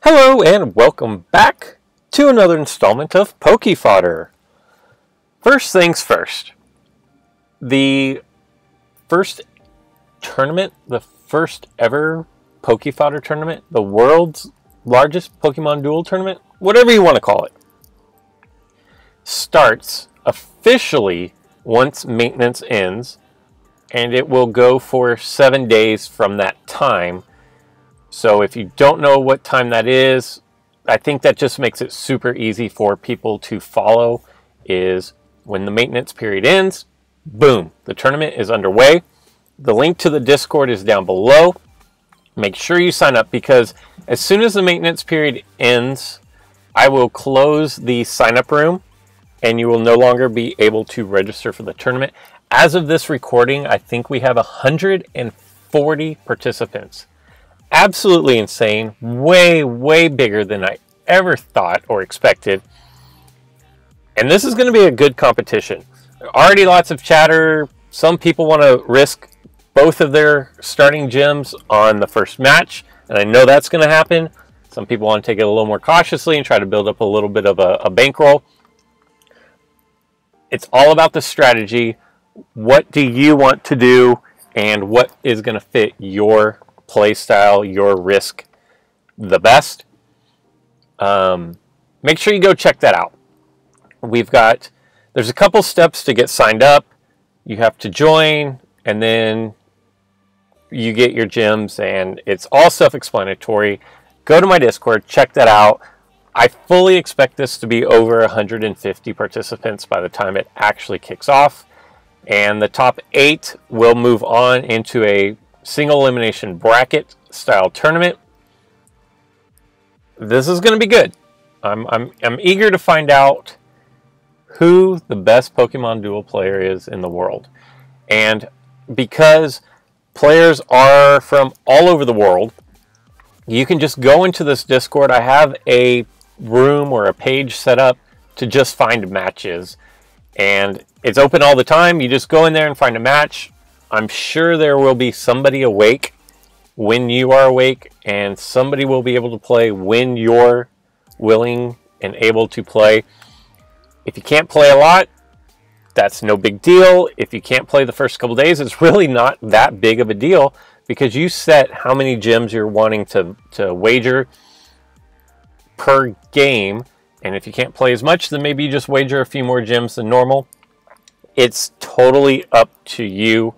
Hello and welcome back to another installment of Poke Fodder. First things first, the first tournament, the first ever Poke Fodder tournament, the world's largest Pokemon Duel tournament, whatever you want to call it, starts officially once maintenance ends, and it will go for 7 days from that time. So if you don't know what time that is, I think that just makes it super easy for people to follow. Is when the maintenance period ends, boom, the tournament is underway. The link to the Discord is down below. Make sure you sign up, because as soon as the maintenance period ends, I will close the sign up room and you will no longer be able to register for the tournament. As of this recording, I think we have 140 participants. Absolutely insane. Way bigger than I ever thought or expected. And this is going to be a good competition. Already lots of chatter. Some people want to risk both of their starting gyms on the first match, and I know that's going to happen. Some people want to take it a little more cautiously and try to build up a little bit of a bankroll. It's all about the strategy. What do you want to do, and what is going to fit your play style, your risk the best? Make sure you go check that out. There's a couple steps to get signed up. You have to join, and then you get your gyms, and it's all self-explanatory. Go to my Discord, check that out. I fully expect this to be over 150 participants by the time it actually kicks off, and the top 8 will move on into a single elimination bracket style tournament. This is going to be good. I'm eager to find out who the best Pokemon Duel player is in the world. And because players are from all over the world, you can just go into this Discord. I have a room or a page set up to just find matches, and it's open all the time. You just go in there and find a match. I'm sure there will be somebody awake when you are awake, and somebody will be able to play when you're willing and able to play. If you can't play a lot, that's no big deal. If you can't play the first couple days, it's really not that big of a deal, because you set how many gyms you're wanting to wager per game. And if you can't play as much, then maybe you just wager a few more gyms than normal. It's totally up to you.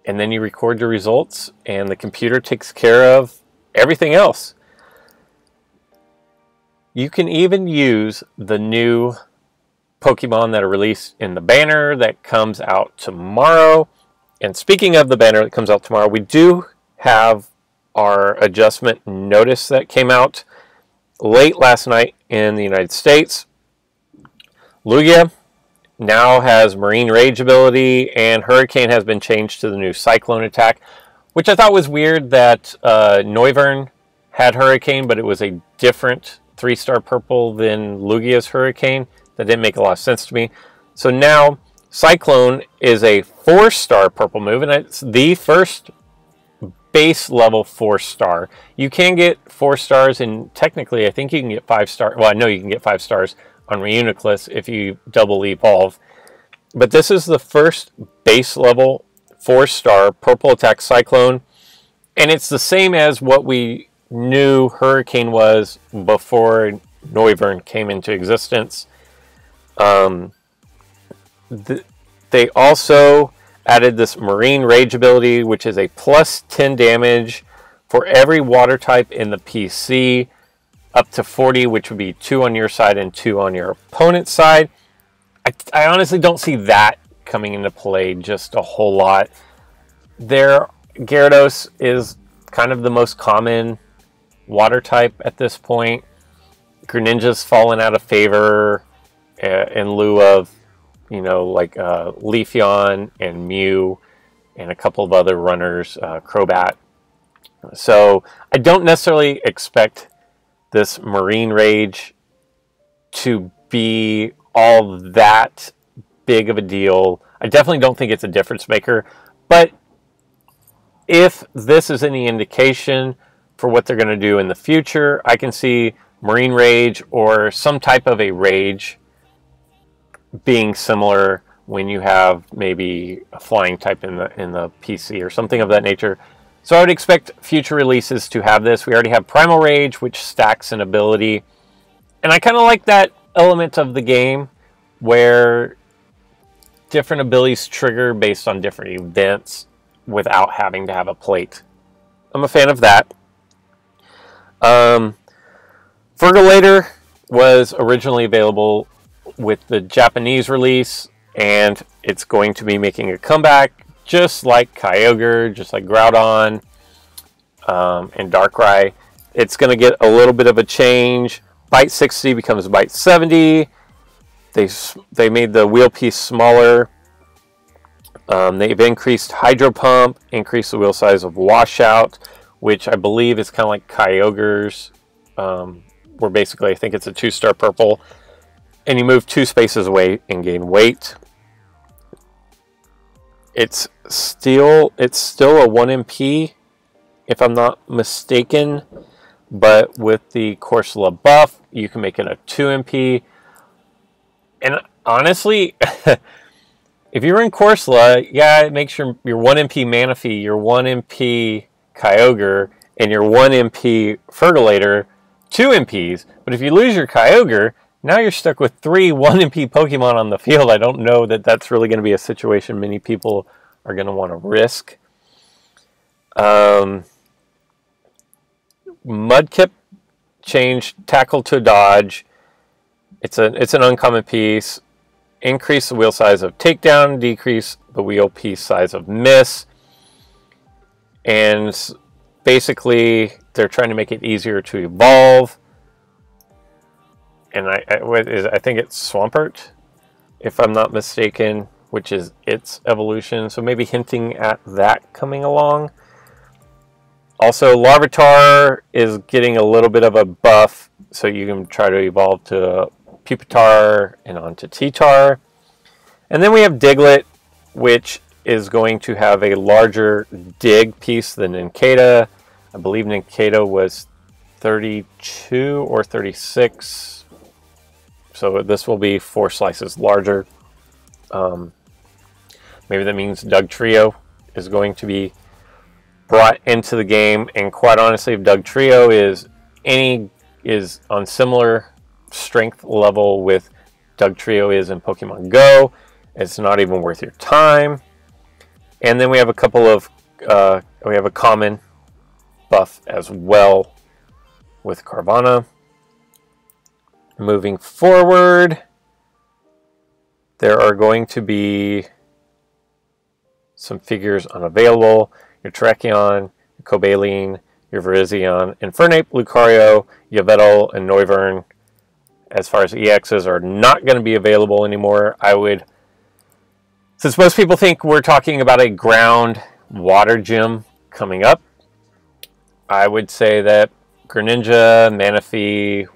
And then you record your results, and the computer takes care of everything else. You can even use the new Pokemon that are released in the banner that comes out tomorrow. And speaking of the banner that comes out tomorrow, we do have our adjustment notice that came out late last night in the United States. Lugia now has Marine Rage ability, and Hurricane has been changed to the new Cyclone attack, which I thought was weird that Noivern had Hurricane, but it was a different 3-star purple than Lugia's Hurricane. That didn't make a lot of sense to me. So now Cyclone is a 4-star purple move, and it's the first base level 4-star. You can get 4 stars, and technically I think you can get 5 stars. Well, I know you can get 5 stars on Reuniclus if you double evolve. But this is the first base level 4-star purple attack Cyclone, and it's the same as what we knew Hurricane was before Noivern came into existence. They also added this Marine Rage ability, which is a plus 10 damage for every water type in the PC, up to 40, which would be 2 on your side and 2 on your opponent's side. I honestly don't see that coming into play just a whole lot. Gyarados is kind of the most common water type at this point. Greninja's fallen out of favor in lieu of, like Leafeon and Mew and a couple of other runners, Crobat. So I don't necessarily expect this Marine Rage to be all that big of a deal. I definitely don't think it's a difference maker, but if this is any indication, for what they're going to do in the future. I can see Marine Rage or some type of a Rage being similar when you have maybe a flying type in the PC or something of that nature. So I would expect future releases to have this. We already have Primal Rage, which stacks an ability. And I kind of like that element of the game where different abilities trigger based on different events without having to have a plate. I'm a fan of that. Fergulator was originally available with the Japanese release, and it's going to be making a comeback just like Kyogre, just like Groudon, and Darkrai. It's going to get a little bit of a change. Bite 60 becomes Bite 70. They made the wheel piece smaller. They've increased Hydro Pump, increased the wheel size of Washout, which I believe is kind of like Kyogre's, where basically I think it's a 2-star purple, and you move 2 spaces away and gain weight. It's still a 1 MP, if I'm not mistaken, but with the Corsola buff, you can make it a 2 MP. And honestly, if you're in Corsola, yeah, it makes your 1 MP Manaphy, your 1 MP Kyogre, and your 1 MP Fergulator 2 MPs. But if you lose your Kyogre, now you're stuck with 3 1 MP Pokemon on the field. I don't know that that's really going to be a situation many people are going to want to risk. Mudkip changed Tackle to Dodge. It's an uncommon piece. Increase the wheel size of Takedown, decrease the wheel piece size of Miss. And basically, they're trying to make it easier to evolve. And I think it's Swampert, if I'm not mistaken, which is its evolution. So maybe hinting at that coming along. Also, Larvitar is getting a little bit of a buff, so you can try to evolve to Pupitar and onto T-Tar. And then we have Diglett, which is going to have a larger dig piece than Nincada. I believe Nincada was 32 or 36. So this will be 4 slices larger. Maybe that means Dugtrio is going to be brought into the game. And quite honestly, if Dugtrio is on similar strength level with Dugtrio is in Pokemon Go, it's not even worth your time. And then we have a couple of we have a common buff as well with Carvana. Moving forward, there are going to be some figures unavailable. Your Terrakion, your Cobalion, your Virizion, Infernape, Lucario, Yveltal, and Noivern, as far as EXs, are not going to be available anymore. Since most people think we're talking about a ground water gym coming up, I would say that Greninja, Manaphy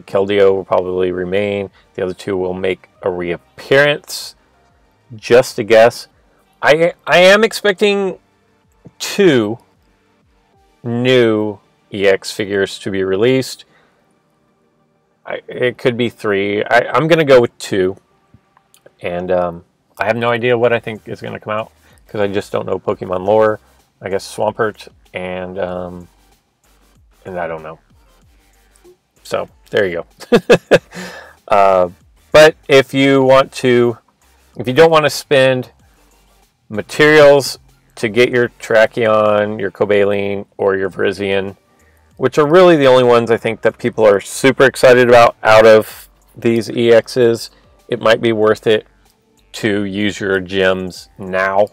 Keldeo will probably remain. The other 2 will make a reappearance. Just a guess. I am expecting 2 new EX figures to be released. It could be 3. I'm going to go with 2. And I have no idea what I think is going to come out, because I just don't know Pokemon lore. I guess Swampert and I don't know. So there you go. But if you don't want to spend materials to get your Terrakion, your Cobalion, or your Virizion, which are really the only ones I think that people are super excited about out of these EXs, it might be worth it to use your gems now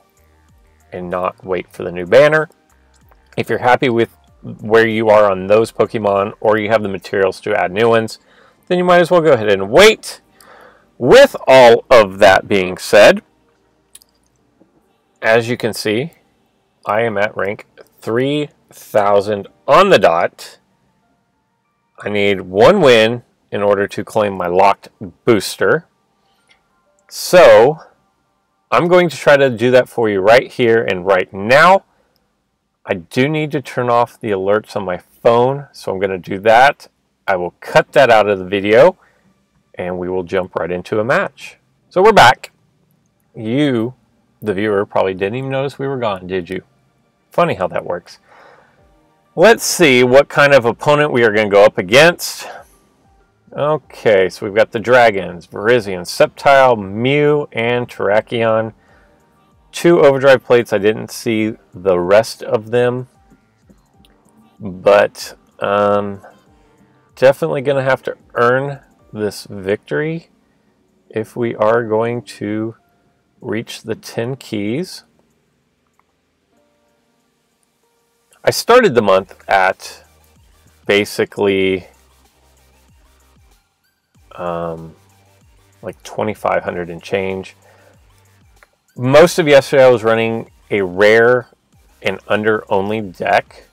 and not wait for the new banner. If you're happy with where you are on those Pokemon, or you have the materials to add new ones, then you might as well go ahead and wait. With all of that being said, as you can see, I am at rank 3,000 on the dot. I need 1 win in order to claim my locked booster. So I'm going to try to do that for you right here and right now. I do need to turn off the alerts on my phone, so I'm going to do that. I will cut that out of the video, and we will jump right into a match. So we're back. You, the viewer, probably didn't even notice we were gone, did you? Funny how that works. Let's see what kind of opponent we are going to go up against. Okay, so we've got the Dragons, Virizion, Sceptile, Mew, and Terrakion. 2 Overdrive plates. I didn't see the rest of them, but definitely going to have to earn this victory if we are going to reach the 10 keys. I started the month at basically like 2,500 and change. Most of yesterday I was running a rare and under only deck,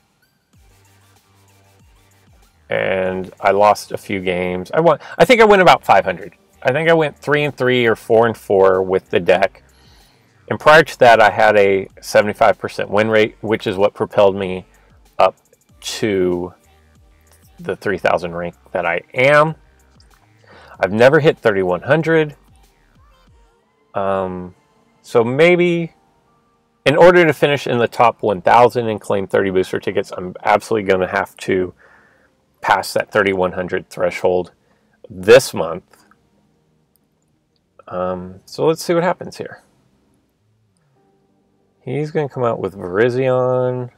and I lost a few games. I think I went about 500. I think I went 3-3 or 4-4 with the deck. And prior to that, I had a 75% win rate, which is what propelled me up to the 3,000 rank that I am. I've never hit 3,100. So maybe in order to finish in the top 1,000 and claim 30 booster tickets, I'm absolutely going to have to pass that 3,100 threshold this month. So let's see what happens here. He's going to come out with Virizion.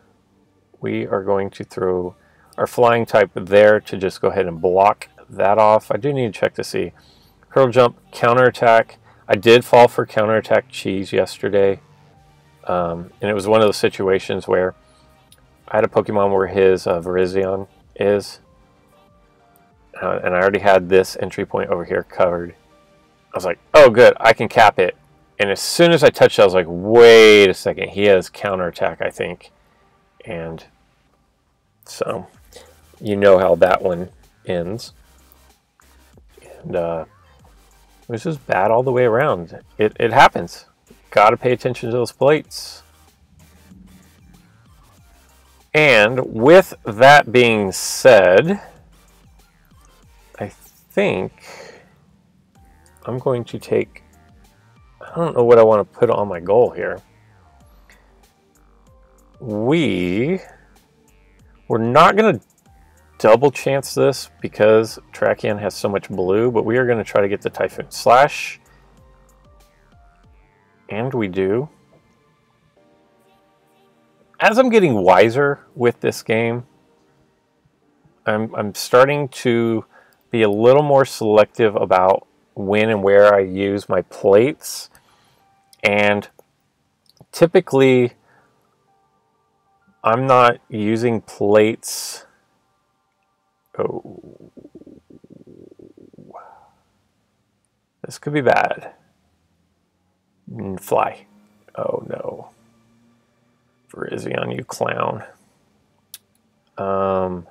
We are going to throw our flying type there to just go ahead and block that off. I do need to check to see. Hurl Jump, Counterattack. I did fall for Counterattack Cheese yesterday. And it was one of those situations where I had a Pokemon where his Virizion is. And I already had this entry point over here covered. I was like, oh good, I can cap it. And as soon as I touched it, I was like, wait a second, he has Counterattack, I think. And so, you know how that one ends. And it was just bad all the way around. It happens. Gotta pay attention to those plates. And with that being said, I think I'm going to take... I don't know what I want to put on my goal here. We're not going to double chance this because Terrakion has so much blue, but we are going to try to get the Typhoon Slash. And we do. As I'm getting wiser with this game, I'm starting to be a little more selective about when and where I use my plates. And typically, I'm not using plates. Oh, this could be bad. Fly. Oh no. Virizion, you clown. God,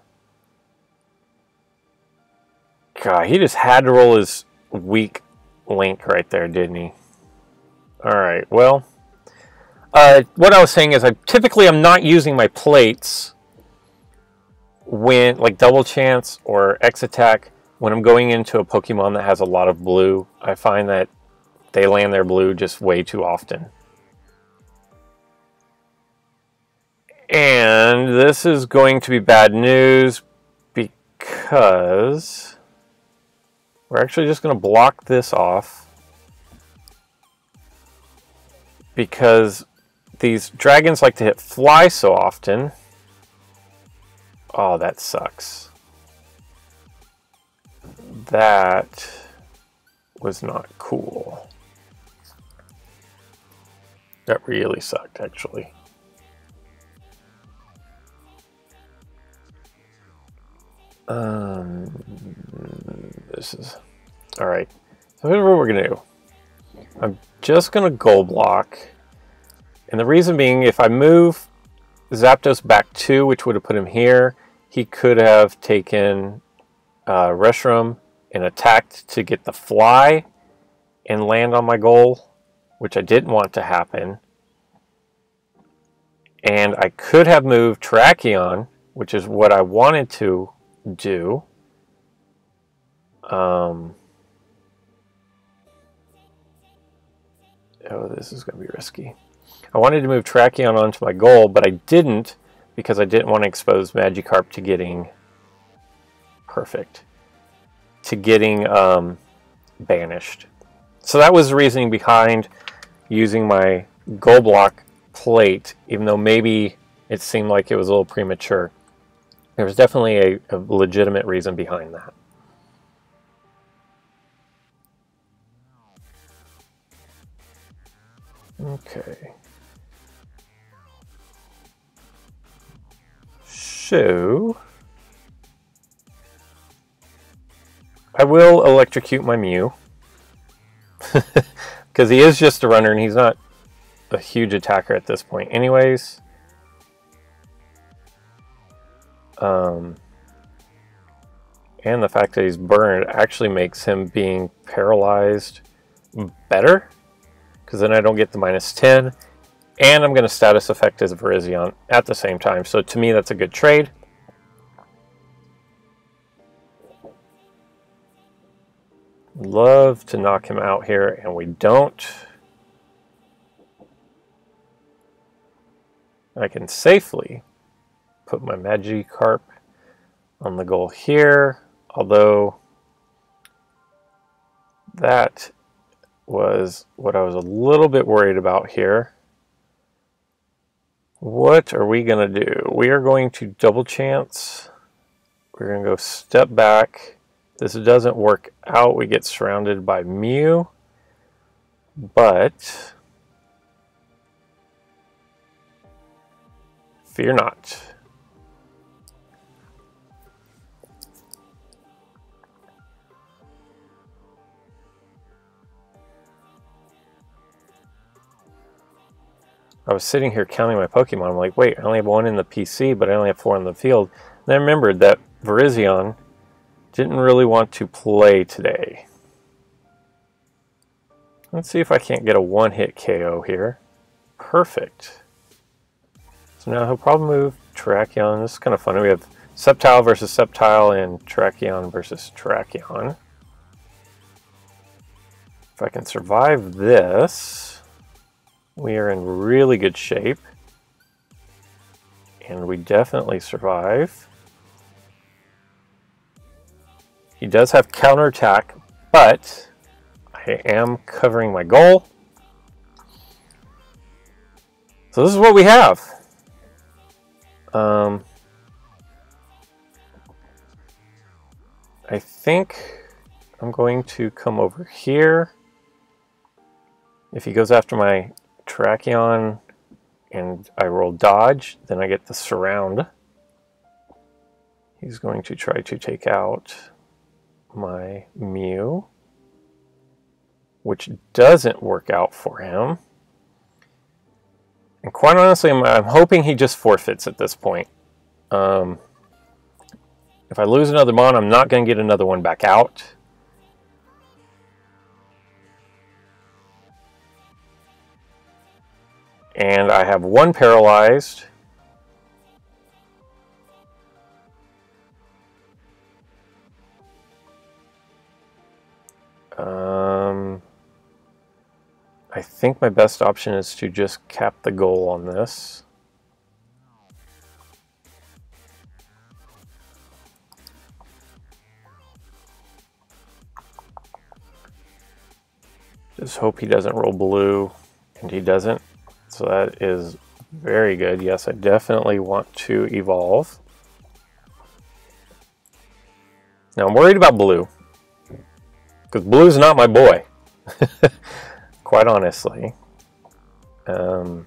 he just had to roll his weak link right there, didn't he? Alright, well, what I was saying is I'm not using my plates when, like Double Chance or X Attack, when I'm going into a Pokemon that has a lot of blue. I find that they land their blue just way too often. And this is going to be bad news because we're actually just going to block this off. Because these dragons like to hit fly so often. Oh, that sucks. That was not cool. That really sucked, actually. This is... Alright. So here's what we're going to do. I'm just going to goal block. And the reason being, if I move Zapdos back 2, which would have put him here, he could have taken Reshiram and attacked to get the fly and land on my goal, which I didn't want to happen. And I could have moved Terrakion, which is what I wanted to do. Oh, this is going to be risky. I wanted to move Terrakion onto my goal, but I didn't because I didn't want to expose Magikarp to getting perfect, to getting banished. So that was the reasoning behind using my goal block plate, even though maybe it seemed like it was a little premature. There was definitely a legitimate reason behind that. Okay. So I will electrocute my Mew. Because he is just a runner and he's not a huge attacker at this point anyways. And the fact that he's burned actually makes him being paralyzed better, because then I don't get the -10, and I'm going to status effect his Virizion at the same time. So to me, that's a good trade. Love to knock him out here, and we don't. I can safely put my Magikarp on the goal here, although that was what I was a little bit worried about here. What are we going to do? We are going to double chance. We're going to go step back. This doesn't work out. We get surrounded by Mew, but fear not. I was sitting here counting my Pokemon. I'm like, wait, I only have 1 in the PC, but I only have 4 on the field. And I remembered that Virizion didn't really want to play today. Let's see if I can't get a one-hit KO here. Perfect. So now he'll probably move Terrakion. This is kind of fun. We have Sceptile versus Sceptile and Terrakion versus Terrakion. If I can survive this, we are in really good shape. And we definitely survive. He does have counterattack, but I am covering my goal. So this is what we have. I think I'm going to come over here. If he goes after my Terrakion and I roll dodge, then I get the surround. He's going to try to take out my Mew, which doesn't work out for him. And quite honestly, I'm hoping he just forfeits at this point. If I lose another Mon, I'm not going to get another one back out. And I have 1 paralyzed. I think my best option is to just cap the goal on this. Just hope he doesn't roll blue, and he doesn't. So that is very good. Yes, I definitely want to evolve. Now I'm worried about blue, because blue's not my boy. Quite honestly. And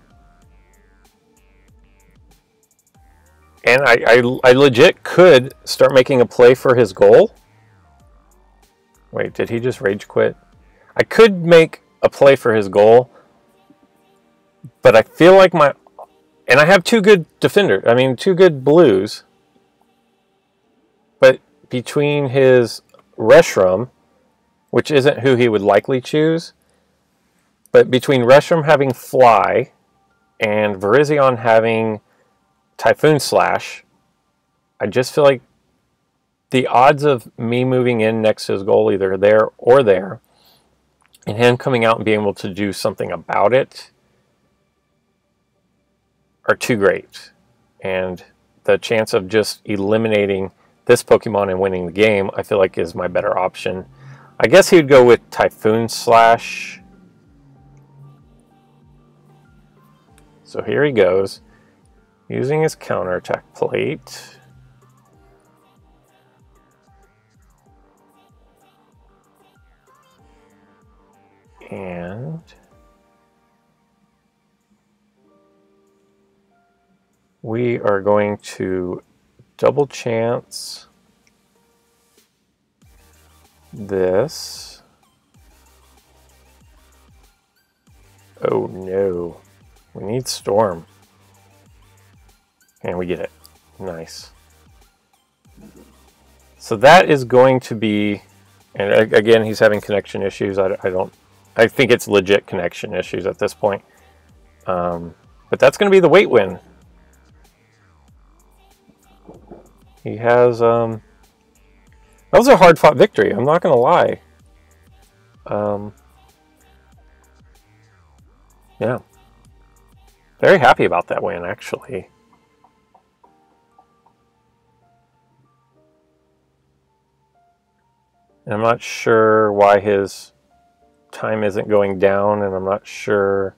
I legit could start making a play for his goal. Wait, did he just rage quit? I could make a play for his goal, but I feel like and I have 2 good defenders. I mean, 2 good blues. But between his Reshiram, which isn't who he would likely choose, but between Reshiram having Fly and Virizion having Typhoon Slash, I just feel like the odds of me moving in next to his goal, either there or there, and him coming out and being able to do something about it are too great. And the chance of just eliminating this Pokemon and winning the game, I feel like is my better option. I guess he would go with Typhoon Slash. So here he goes, using his counterattack plate. And we are going to double chance this. Oh no, we need Storm. And we get it. Nice. So that is going to be, and again, he's having connection issues. I think it's legit connection issues at this point. But that's going to be the weight win. He has, that was a hard fought victory, I'm not going to lie. Yeah. Very happy about that win, actually. And I'm not sure why his time isn't going down, and I'm not sure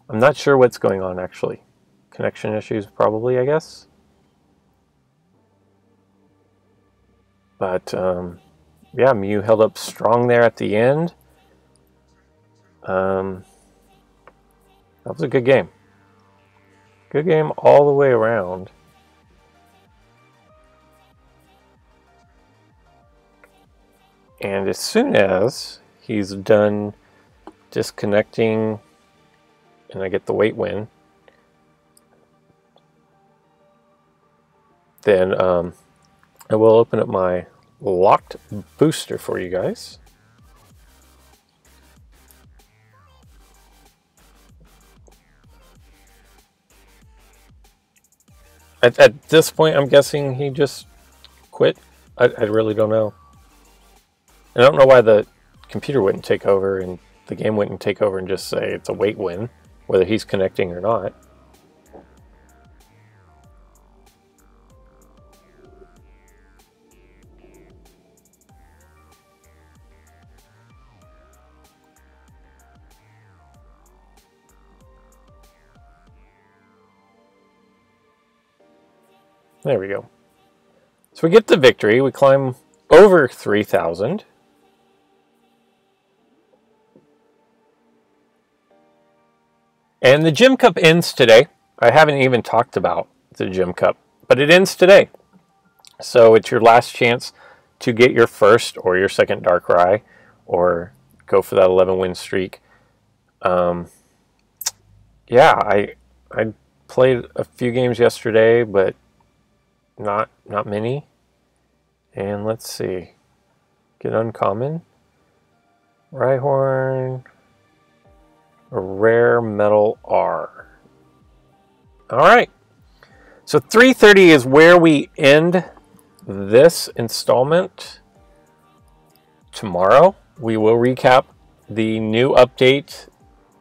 what's going on, actually. Connection issues, probably, I guess. But, yeah, Mew held up strong there at the end. That was a good game. Good game all the way around. And as soon as he's done disconnecting and I get the weight win, then I will open up my locked booster for you guys. At this point, I'm guessing he just quit. I really don't know. I don't know why the computer wouldn't take over and the game wouldn't take over and just say it's a weight win, whether he's connecting or not. There we go. So we get the victory. We climb over 3,000. And the Gym Cup ends today. I haven't even talked about the Gym Cup, but it ends today. So it's your last chance to get your first or your second Darkrai, or go for that 11-win streak. Yeah, I played a few games yesterday, but not many. And let's see. Get uncommon. Rhyhorn. A rare metal R. Alright. So 3:30 is where we end this installment. Tomorrow we will recap the new update,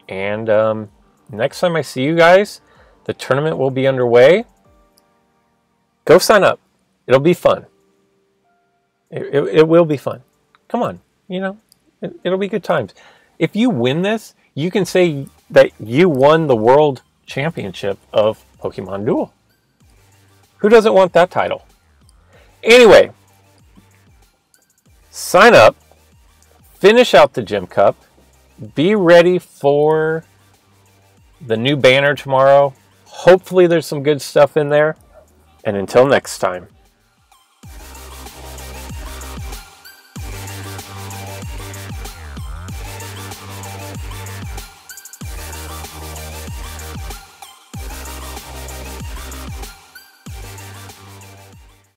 and next time I see you guys, the tournament will be underway. Go sign up. It'll be fun. It will be fun. Come on, you know, it'll be good times. If you win this, you can say that you won the World Championship of Pokemon Duel. Who doesn't want that title? Anyway, sign up, finish out the Gym Cup, be ready for the new banner tomorrow. Hopefully there's some good stuff in there. And until next time.